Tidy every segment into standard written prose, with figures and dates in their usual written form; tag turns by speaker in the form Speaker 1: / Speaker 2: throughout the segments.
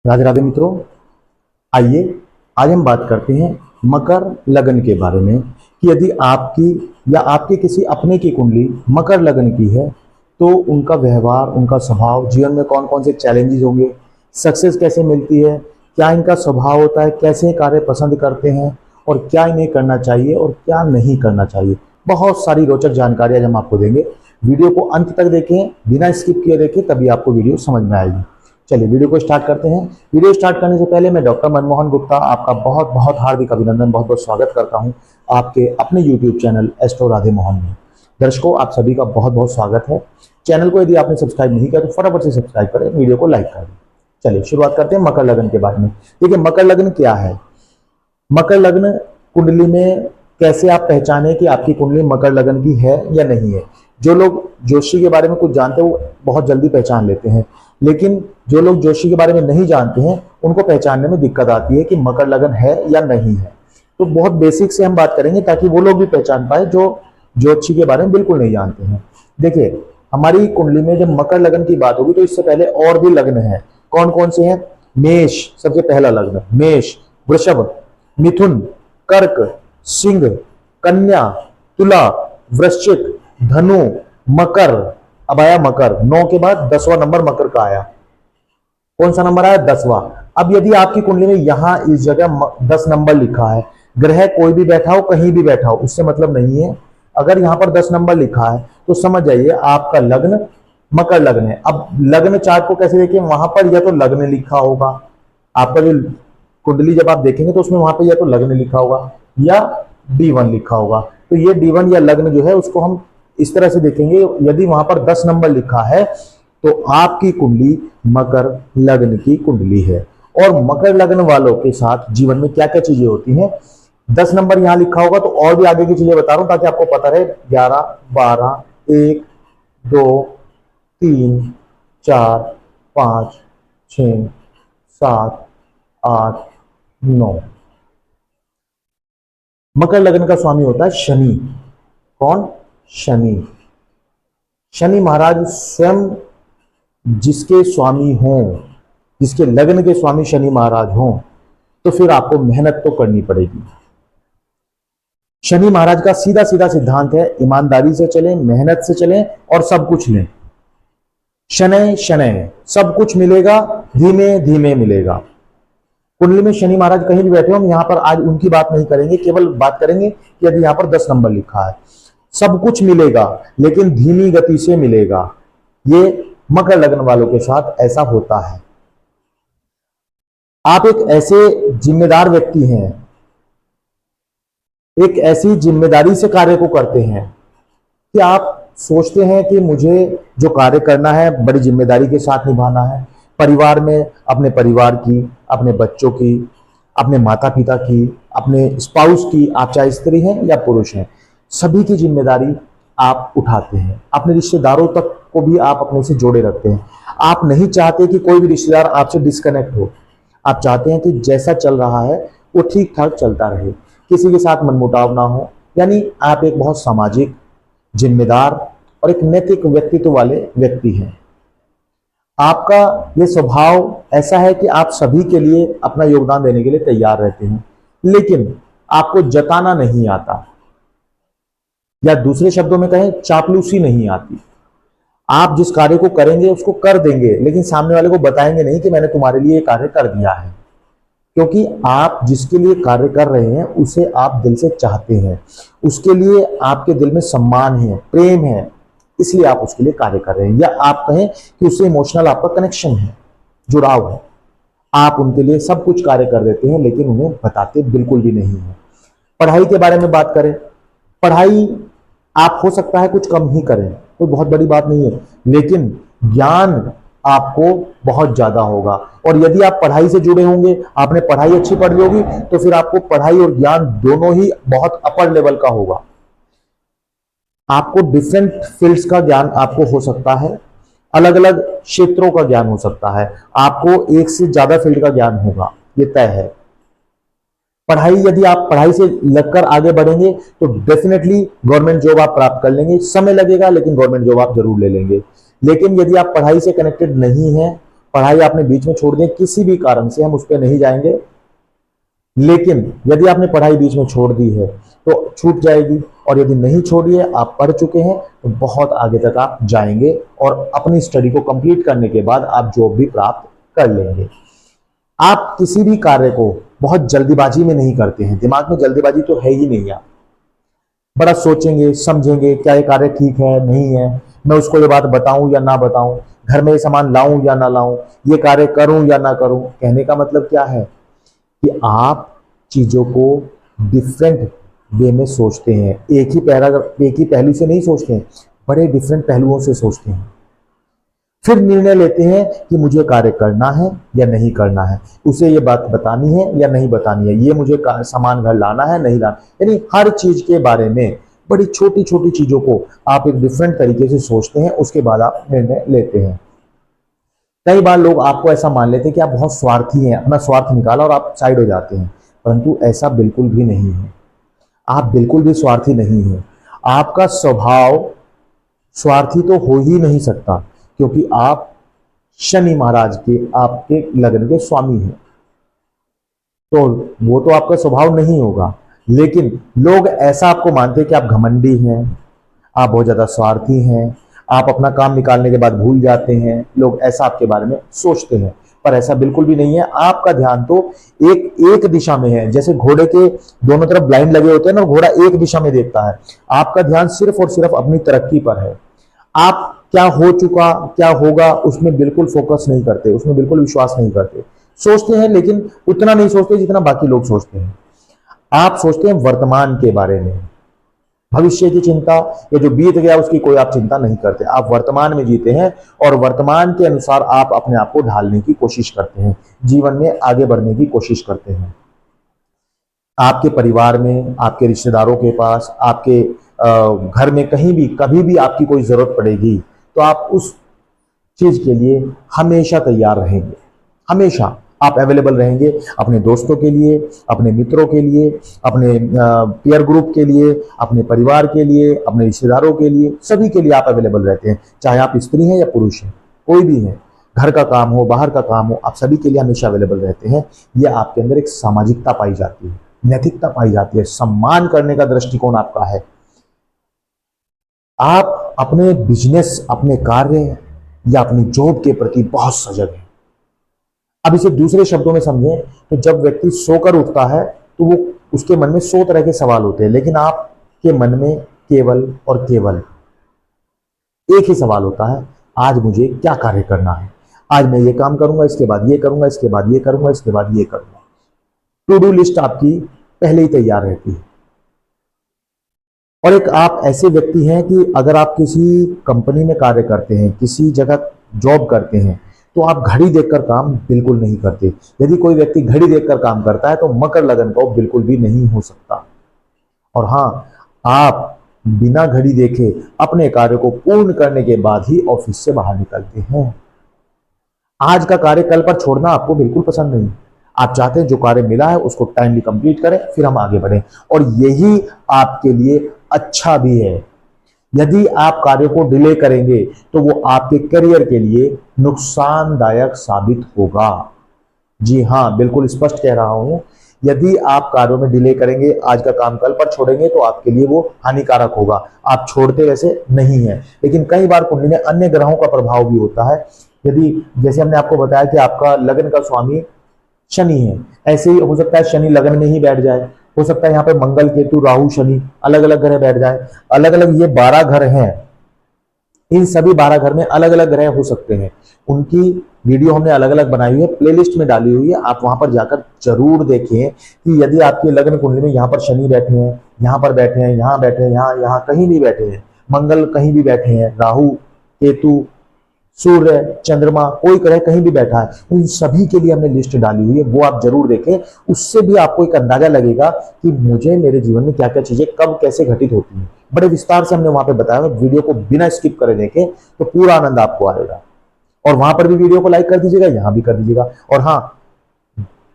Speaker 1: राधे राधे मित्रों, आइए आज हम बात करते हैं मकर लगन के बारे में कि यदि आपकी या आपके किसी अपने की कुंडली मकर लगन की है तो उनका व्यवहार, उनका स्वभाव, जीवन में कौन कौन से चैलेंजेस होंगे, सक्सेस कैसे मिलती है, क्या इनका स्वभाव होता है, कैसे कार्य पसंद करते हैं और क्या इन्हें करना चाहिए और क्या नहीं करना चाहिए। बहुत सारी रोचक जानकारी आज हम आपको देंगे। वीडियो को अंत तक देखें, बिना स्किप किए देखें, तभी आपको वीडियो समझ में आएगी। चलिए वीडियो को स्टार्ट करते हैं। वीडियो स्टार्ट करने से पहले मैं डॉक्टर मनमोहन गुप्ता आपका बहुत बहुत हार्दिक अभिनंदन, बहुत बहुत स्वागत करता हूं आपके अपने YouTube channel astro Radhe Mohan में। दर्शकों, आप सभी का बहुत बहुत स्वागत है। चैनल को यदि आपने सब्सक्राइब नहीं किया तो फटाफट से सब्सक्राइब करें, वीडियो को लाइक करें। चलिए शुरुआत करते हैं मकर लगन के बारे में। देखिए, मकर लगन क्या है। मकर लग्न कुंडली में कैसे आप पहचाने कि आपकी कुंडली मकर लगन की है या नहीं है। जो लोग ज्योतिषी के बारे में कुछ जानते हैं वो बहुत जल्दी पहचान लेते हैं, लेकिन जो लोग ज्योतिषी के बारे में नहीं जानते हैं उनको पहचानने में दिक्कत आती है कि मकर लगन है या नहीं है। तो बहुत बेसिक से हम बात करेंगे ताकि वो लोग भी पहचान पाए जो ज्योतिषी के बारे में बिल्कुल नहीं जानते हैं। देखिए, हमारी कुंडली में जब मकर लगन की बात होगी तो इससे पहले और भी लग्न है। कौन कौन से हैं? मेष सबसे पहला लग्न, मेष, वृषभ, मिथुन, कर्क, सिंह, कन्या, तुला, वृश्चिक, धनु, मकर। अब आया मकर, 9 के बाद 10वां नंबर मकर का आया। कौन सा नंबर आया? 10वां। अब यदि आपकी कुंडली में यहां इस जगह 10 नंबर लिखा है, ग्रह कोई भी बैठा हो, कहीं भी बैठा हो, उससे मतलब नहीं है। अगर यहां पर 10 नंबर लिखा है तो समझ जाइए आपका लग्न मकर लग्न है। अब लग्न चार्ट को कैसे देखें? वहां पर या तो लग्न लिखा होगा, आपका जो कुंडली जब आप देखेंगे तो उसमें वहां पे या तो लग्न लिखा होगा या D1 लिखा होगा। तो ये D1 या लग्न जो है उसको हम इस तरह से देखेंगे। यदि वहां पर 10 नंबर लिखा है तो आपकी कुंडली मकर लग्न की कुंडली है। और मकर लग्न वालों के साथ जीवन में क्या क्या चीजें होती हैं, 10 नंबर यहां लिखा होगा तो और भी आगे की चीजें बता रहा हूं ताकि आपको पता रहे। 11, 12, 1, 2, 3, 4, 5, 6, 7, 8, 9। मकर लग्न का स्वामी होता है शनि। कौन? शनि। शनि महाराज स्वयं जिसके स्वामी हों, जिसके लग्न के स्वामी शनि महाराज हों, तो फिर आपको मेहनत तो करनी पड़ेगी। शनि महाराज का सीधा सीधा सिद्धांत है, ईमानदारी से चलें, मेहनत से चलें और सब कुछ लें। शनै शनै, सब कुछ मिलेगा, धीमे धीमे मिलेगा। कुंडली में शनि महाराज कहीं भी बैठे हो, हम यहां पर आज उनकी बात नहीं करेंगे, केवल बात करेंगे कि यदि यहां पर 10 नंबर लिखा है, सब कुछ मिलेगा लेकिन धीमी गति से मिलेगा। ये मकर लग्न वालों के साथ ऐसा होता है। आप एक ऐसे जिम्मेदार व्यक्ति हैं, एक ऐसी जिम्मेदारी से कार्य को करते हैं कि आप सोचते हैं कि मुझे जो कार्य करना है बड़ी जिम्मेदारी के साथ निभाना है। परिवार में अपने परिवार की, अपने बच्चों की, अपने माता पिता की, अपने स्पाउस की, आप चाहे स्त्री हैं या पुरुष हैं, सभी की जिम्मेदारी आप उठाते हैं। अपने रिश्तेदारों तक को भी आप अपने से जोड़े रखते हैं। आप नहीं चाहते कि कोई भी रिश्तेदार आपसे डिस्कनेक्ट हो। आप चाहते हैं कि जैसा चल रहा है वो ठीक ठाक चलता रहे, किसी के साथ मनमुटाव ना हो। यानी आप एक बहुत सामाजिक, जिम्मेदार और एक नैतिक व्यक्तित्व वाले व्यक्ति हैं। आपका ये स्वभाव ऐसा है कि आप सभी के लिए अपना योगदान देने के लिए तैयार रहते हैं, लेकिन आपको जताना नहीं आता, या दूसरे शब्दों में कहें चापलूसी नहीं आती। आप जिस कार्य को करेंगे उसको कर देंगे, लेकिन सामने वाले को बताएंगे नहीं कि मैंने तुम्हारे लिए ये कार्य कर दिया है, क्योंकि आप जिसके लिए कार्य कर रहे हैं उसे आप दिल से चाहते हैं, उसके लिए आपके दिल में सम्मान है, प्रेम है, इसलिए आप उसके लिए कार्य कर रहे हैं। या आप कहें कि उससे इमोशनल आपका कनेक्शन है, जुड़ाव है। आप उनके लिए सब कुछ कार्य कर देते हैं लेकिन उन्हें बताते बिल्कुल भी नहीं है। पढ़ाई के बारे में बात करें, पढ़ाई आप हो सकता है कुछ कम ही करें, कोई बहुत बड़ी बात नहीं है, लेकिन ज्ञान आपको बहुत ज्यादा होगा। और यदि आप पढ़ाई से जुड़े होंगे, आपने पढ़ाई अच्छी पढ़ी होगी, तो फिर आपको पढ़ाई और ज्ञान दोनों ही बहुत अपर लेवल का होगा। आपको डिफरेंट फील्ड्स का ज्ञान आपको हो सकता है, अलग अलग क्षेत्रों का ज्ञान हो सकता है, आपको एक से ज्यादा फील्ड का ज्ञान होगा, ये तय है। पढ़ाई, यदि आप पढ़ाई से लगकर आगे बढ़ेंगे तो डेफिनेटली गवर्नमेंट जॉब आप प्राप्त कर लेंगे। समय लगेगा लेकिन गवर्नमेंट जॉब आप जरूर ले लेंगे। लेकिन यदि आप पढ़ाई से कनेक्टेड नहीं है पढ़ाई आपने बीच में छोड़ दी, किसी भी कारण से हम उस पर नहीं जाएंगे, लेकिन यदि आपने पढ़ाई बीच में छोड़ दी है तो छूट जाएगी, और यदि नहीं छोड़ी है, आप पढ़ चुके हैं, तो बहुत आगे तक आप जाएंगे और अपनी स्टडी को कंप्लीट करने के बाद आप जॉब भी प्राप्त कर लेंगे। आप किसी भी कार्य को बहुत जल्दीबाजी में नहीं करते हैं, दिमाग में जल्दीबाजी तो है ही नहीं। आप बड़ा सोचेंगे, समझेंगे, क्या ये कार्य ठीक है नहीं है, मैं उसको ये बात बताऊं या ना बताऊं, घर में ये सामान लाऊं या ना लाऊं, ये कार्य करूं या ना करूं। कहने का मतलब क्या है कि आप चीजों को डिफरेंट वे में सोचते हैं, एक ही पहलू से नहीं सोचते हैं, बड़े डिफरेंट पहलुओं से सोचते हैं, फिर निर्णय लेते हैं कि मुझे कार्य करना है या नहीं करना है, उसे ये बात बतानी है या नहीं बतानी है, ये मुझे सामान घर लाना है नहीं लाना। यानी हर चीज के बारे में बड़ी छोटी छोटी चीजों को आप एक डिफरेंट तरीके से सोचते हैं, उसके बाद आप निर्णय लेते हैं। कई बार लोग आपको ऐसा मान लेते हैं कि आप बहुत स्वार्थी हैं, अपना स्वार्थ निकाला और आप साइड हो जाते हैं, परंतु ऐसा बिल्कुल भी नहीं है। आप बिल्कुल भी स्वार्थी नहीं हैं। आपका स्वभाव स्वार्थी तो हो ही नहीं सकता, क्योंकि आप शनि महाराज के आपके लग्न के स्वामी हैं, तो वो तो आपका स्वभाव नहीं होगा। लेकिन लोग ऐसा आपको मानते हैं कि आप घमंडी हैं, आप बहुत ज्यादा स्वार्थी हैं, आप अपना काम निकालने के बाद भूल जाते हैं, लोग ऐसा आपके बारे में सोचते हैं, पर ऐसा बिल्कुल भी नहीं है। आपका ध्यान तो एक दिशा में है, जैसे घोड़े के दोनों तरफ ब्लाइंड लगे होते हैं ना, घोड़ा एक दिशा में देखता है। आपका ध्यान सिर्फ और सिर्फ अपनी तरक्की पर है। आप क्या हो चुका, क्या होगा, उसमें बिल्कुल फोकस नहीं करते, उसमें बिल्कुल विश्वास नहीं करते। सोचते हैं लेकिन उतना नहीं सोचते जितना बाकी लोग सोचते हैं। आप सोचते हैं वर्तमान के बारे में, भविष्य की चिंता या जो बीत गया उसकी कोई आप चिंता नहीं करते। आप वर्तमान में जीते हैं और वर्तमान के अनुसार आप अपने आप को ढालने की कोशिश करते हैं, जीवन में आगे बढ़ने की कोशिश करते हैं। आपके परिवार में, आपके रिश्तेदारों के पास, आपके घर में, कहीं भी कभी भी आपकी कोई जरूरत पड़ेगी तो आप उस चीज के लिए हमेशा तैयार रहेंगे, हमेशा आप अवेलेबल रहेंगे। अपने दोस्तों के लिए, अपने मित्रों के लिए, अपने पीयर ग्रुप के लिए, अपने परिवार के लिए, अपने रिश्तेदारों के लिए, सभी के लिए आप अवेलेबल रहते हैं, चाहे आप स्त्री हैं या पुरुष हैं, कोई भी है, घर का काम हो, बाहर का काम हो, आप सभी के लिए हमेशा अवेलेबल रहते हैं। यह आपके अंदर एक सामाजिकता पाई जाती है, नैतिकता पाई जाती है, सम्मान करने का दृष्टिकोण आपका है। आप अपने बिजनेस, अपने कार्य या अपनी जॉब के प्रति बहुत सजग हैं। अब इसे दूसरे शब्दों में समझें तो जब व्यक्ति सोकर उठता है तो वो उसके मन में 100 तरह के सवाल होते हैं, लेकिन आपके मन में केवल और केवल एक ही सवाल होता है, आज मुझे क्या कार्य करना है, आज मैं ये काम करूंगा, इसके बाद ये करूंगा, इसके बाद ये करूंगा, इसके बाद ये करूंगा। टू डू लिस्ट आपकी पहले ही तैयार रहती है। और एक आप ऐसे व्यक्ति हैं कि अगर आप किसी कंपनी में कार्य करते हैं, किसी जगह जॉब करते हैं, तो आप घड़ी देखकर काम बिल्कुल नहीं करते। यदि कोई व्यक्ति घड़ी देखकर काम करता है तो मकर लगन का वो बिल्कुल भी नहीं हो सकता। और हाँ, आप बिना घड़ी देखे अपने कार्य को पूर्ण करने के बाद ही ऑफिस से बाहर निकलते हैं। आज का कार्य कल पर छोड़ना आपको बिल्कुल पसंद नहीं। आप चाहते हैं जो कार्य मिला है उसको टाइमली कंप्लीट करें, फिर हम आगे बढ़ें, और यही आपके लिए अच्छा भी है। यदि आप कार्य को डिले करेंगे तो वो आपके करियर के लिए नुकसानदायक साबित होगा। जी हाँ, बिल्कुल स्पष्ट कह रहा हूं, यदि आप कार्यों में डिले करेंगे, आज का काम कल पर छोड़ेंगे, तो आपके लिए वो हानिकारक होगा। आप छोड़ते वैसे नहीं है, लेकिन कई बार कुंडली में अन्य ग्रहों का प्रभाव भी होता है। यदि जैसे हमने आपको बताया कि आपका लग्न का स्वामी शनि है, ऐसे ही हो सकता है शनि लग्न में ही बैठ जाए, हो सकता है यहाँ पे मंगल, केतु, राहु, शनि अलग अलग ग्रह बैठ जाए। अलग अलग ये 12 घर हैं, इन सभी 12 घर में अलग अलग ग्रह हो सकते हैं। उनकी वीडियो हमने अलग अलग बनाई हुई है, प्लेलिस्ट में डाली हुई है, आप वहां पर जाकर जरूर देखें कि यदि आपकी लग्न कुंडली में यहाँ पर शनि बैठे हैं, यहाँ पर बैठे हैं, यहाँ बैठे हैं, यहाँ कहीं भी बैठे हैं, मंगल कहीं भी बैठे हैं, राहु, केतु, सूर्य, चंद्रमा, कोई ग्रह कहीं भी बैठा है, उन सभी के लिए हमने लिस्ट डाली हुई है, वो आप जरूर देखें। उससे भी आपको एक अंदाजा लगेगा कि मुझे मेरे जीवन में क्या क्या चीजें कब कैसे घटित होती हैं। बड़े विस्तार से हमने वहां पे बताया है, वीडियो को बिना स्किप करे देखें तो पूरा आनंद आपको आएगा। और वहां पर भी वीडियो को लाइक कर दीजिएगा, यहां भी कर दीजिएगा, और हाँ,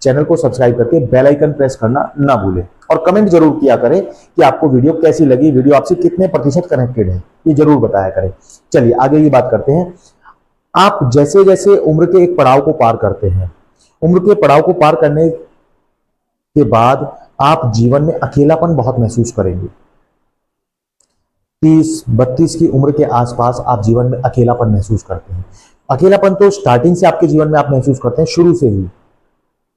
Speaker 1: चैनल को सब्सक्राइब करके बेल आइकन प्रेस करना ना भूलें, और कमेंट जरूर किया करें कि आपको वीडियो कैसी लगी, वीडियो आपसे कितने प्रतिशत कनेक्टेड है, ये जरूर बताया करें। चलिए आगे की बात करते हैं। आप जैसे जैसे उम्र के एक पड़ाव को पार करते हैं, उम्र के पड़ाव को पार करने के बाद आप जीवन में अकेलापन बहुत महसूस करेंगे। 30-32 की उम्र के आसपास आप जीवन में अकेलापन महसूस करते हैं। अकेलापन तो स्टार्टिंग से आपके जीवन में आप महसूस करते हैं, शुरू से ही।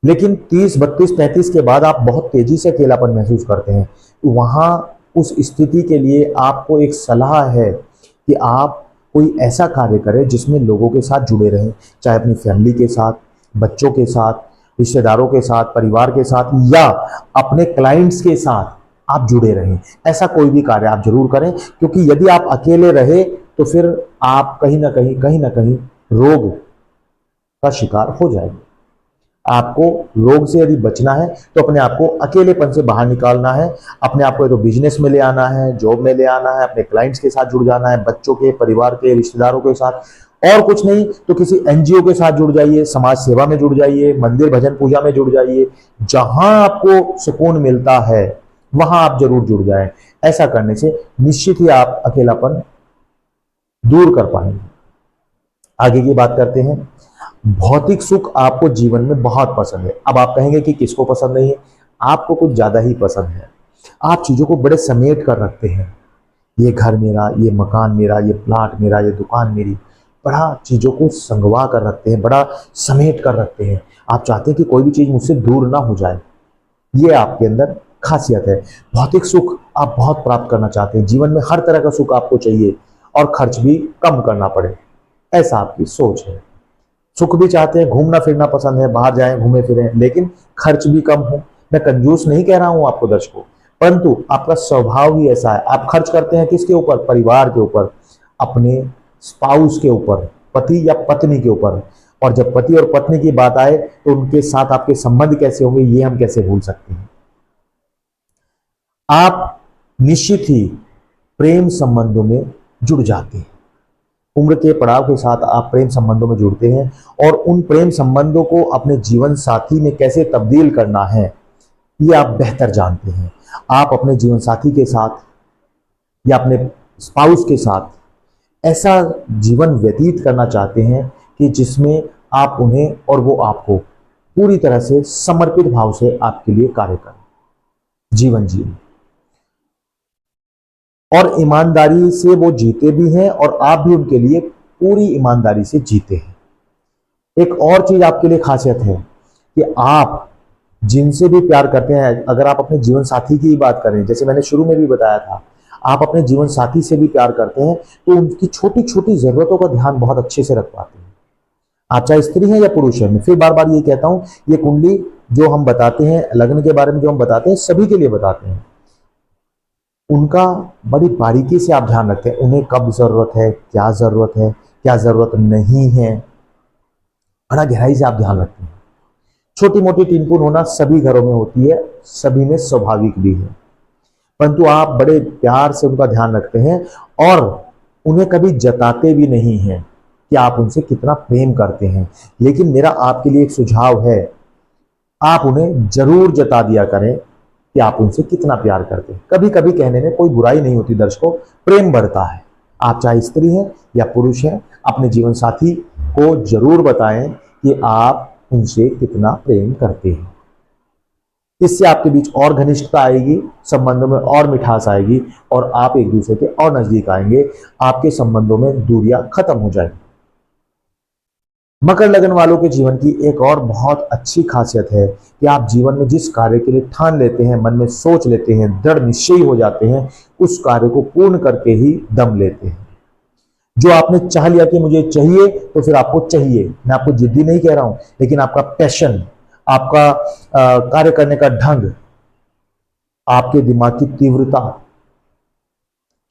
Speaker 1: लेकिन 30, 32, 33 के बाद आप बहुत तेजी से अकेलापन महसूस करते हैं। तो वहां उस स्थिति के लिए आपको एक सलाह है कि आप कोई ऐसा कार्य करें जिसमें लोगों के साथ जुड़े रहें, चाहे अपनी फैमिली के साथ, बच्चों के साथ, रिश्तेदारों के साथ, परिवार के साथ, या अपने क्लाइंट्स के साथ आप जुड़े रहें। ऐसा कोई भी कार्य आप जरूर करें, क्योंकि यदि आप अकेले रहे तो फिर आप कहीं ना कहीं रोग का शिकार हो जाएंगे। आपको रोग से यदि बचना है तो अपने आप को अकेलेपन से बाहर निकालना है। अपने आप को तो बिजनेस में ले आना है, जॉब में ले आना है, अपने क्लाइंट्स के साथ जुड़ जाना है, बच्चों के, परिवार के, रिश्तेदारों के साथ, और कुछ नहीं तो किसी एनजीओ के साथ जुड़ जाइए, समाज सेवा में जुड़ जाइए, मंदिर भजन पूजा में जुड़ जाइए। जहां आपको सुकून मिलता है वहां आप जरूर जुड़ जाएं। ऐसा करने से निश्चित ही आप अकेलापन दूर कर पाएंगे। आगे की बात करते हैं। भौतिक सुख आपको जीवन में बहुत पसंद है। अब आप कहेंगे कि किसको पसंद नहीं है? आपको कुछ ज्यादा ही पसंद है। आप चीजों को बड़े समेट कर रखते हैं। ये घर मेरा, ये मकान मेरा, ये प्लाट मेरा, ये दुकान मेरी, बड़ा चीजों को संगवा कर रखते हैं, बड़ा समेट कर रखते हैं। आप चाहते हैं कि कोई भी चीज मुझसे दूर ना हो जाए। ये आपके अंदर खासियत है। भौतिक सुख आप बहुत प्राप्त करना चाहते हैं। जीवन में हर तरह का सुख आपको चाहिए और खर्च भी कम करना पड़े, ऐसा आपकी सोच है। सुख भी चाहते हैं, घूमना फिरना पसंद है, बाहर जाएं, घूमे फिरें, लेकिन खर्च भी कम हो। मैं कंजूस नहीं कह रहा हूं आपको दर्शकों, परंतु आपका स्वभाव ही ऐसा है। आप खर्च करते हैं किसके ऊपर? परिवार के ऊपर, अपने स्पाउस के ऊपर, पति या पत्नी के ऊपर। और जब पति और पत्नी की बात आए तो उनके साथ आपके संबंध कैसे होंगे, ये हम कैसे भूल सकते हैं। आप निश्चित ही प्रेम संबंधों में जुड़ जाते हैं। उम्र के पड़ाव के साथ आप प्रेम संबंधों में जुड़ते हैं और उन प्रेम संबंधों को अपने जीवन साथी में कैसे तब्दील करना है ये आप बेहतर जानते हैं। आप अपने जीवन साथी के साथ या अपने स्पाउस के साथ ऐसा जीवन व्यतीत करना चाहते हैं कि जिसमें आप उन्हें और वो आपको पूरी तरह से समर्पित भाव से आपके लिए कार्य करें, जीवन जिए, और ईमानदारी से वो जीते भी हैं और आप भी उनके लिए पूरी ईमानदारी से जीते हैं। एक और चीज आपके लिए खासियत है कि आप जिनसे भी प्यार करते हैं, अगर आप अपने जीवन साथी की बात करें, जैसे मैंने शुरू में भी बताया था, आप अपने जीवन साथी से भी प्यार करते हैं तो उनकी छोटी छोटी जरूरतों का ध्यान बहुत अच्छे से रख पाते हैं। आप चाहे स्त्री हैं या पुरुष हैं, मैं फिर बार बार ये कहता हूं, ये कुंडली जो हम बताते हैं, लग्न के बारे में जो हम बताते हैं, सभी के लिए बताते हैं। उनका बड़ी बारीकी से आप ध्यान रखते हैं। उन्हें कब जरूरत है, क्या जरूरत नहीं है, बड़ा गहराई से आप ध्यान रखते हैं। छोटी मोटी टिनपुन होना सभी घरों में होती है, सभी में स्वाभाविक भी है, परंतु आप बड़े प्यार से उनका ध्यान रखते हैं और उन्हें कभी जताते भी नहीं हैं कि आप उनसे कितना प्रेम करते हैं। लेकिन मेरा आपके लिए एक सुझाव है, आप उन्हें जरूर जता दिया करें कि आप उनसे कितना प्यार करते हैं। कभी कभी कहने में कोई बुराई नहीं होती दर्शकों, प्रेम बढ़ता है। आप चाहे स्त्री हैं या पुरुष हैं, अपने जीवन साथी को जरूर बताएं कि आप उनसे कितना प्रेम करते हैं। इससे आपके बीच और घनिष्ठता आएगी, संबंधों में और मिठास आएगी और आप एक दूसरे के और नजदीक आएंगे। आपके संबंधों में दूरियां खत्म हो जाएंगी। मकर लगन वालों के जीवन की एक और बहुत अच्छी खासियत है कि आप जीवन में जिस कार्य के लिए ठान लेते हैं, मन में सोच लेते हैं, दृढ़ निश्चयी हो जाते हैं, उस कार्य को पूर्ण करके ही दम लेते हैं। जो आपने चाह लिया कि मुझे चाहिए तो फिर आपको चाहिए। मैं आपको जिद्दी नहीं कह रहा हूं, लेकिन आपका पैशन, आपका कार्य करने का ढंग, आपके दिमाग की तीव्रता,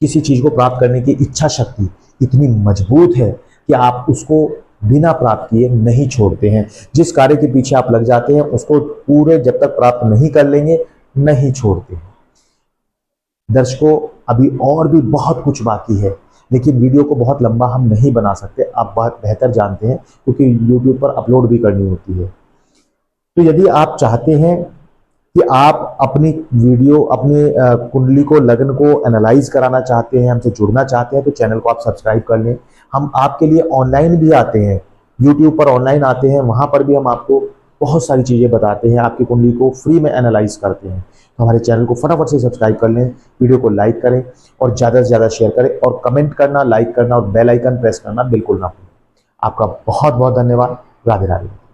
Speaker 1: किसी चीज को प्राप्त करने की इच्छा शक्ति इतनी मजबूत है कि आप उसको बिना प्राप्त किए नहीं छोड़ते हैं। जिस कार्य के पीछे आप लग जाते हैं उसको पूरे जब तक प्राप्त नहीं कर लेंगे नहीं छोड़ते हैं। दर्शकों, अभी और भी बहुत कुछ बाकी है, लेकिन वीडियो को बहुत लंबा हम नहीं बना सकते, आप बहुत बेहतर जानते हैं, क्योंकि YouTube पर अपलोड भी करनी होती है। तो यदि आप चाहते हैं कि आप अपनी वीडियो, अपनी कुंडली को, लग्न को एनालाइज कराना चाहते हैं, हमसे जुड़ना चाहते हैं, तो चैनल को आप सब्सक्राइब कर लें। हम आपके लिए ऑनलाइन भी आते हैं, यूट्यूब पर ऑनलाइन आते हैं, वहां पर भी हम आपको बहुत सारी चीजें बताते हैं, आपकी कुंडली को फ्री में एनालाइज करते हैं। तो हमारे चैनल को फटाफट से सब्सक्राइब कर लें, वीडियो को लाइक करें और ज़्यादा से ज़्यादा शेयर करें, और कमेंट करना, लाइक करना और बेल आइकन प्रेस करना बिल्कुल ना भूलें। आपका बहुत बहुत धन्यवाद। राधे राधे।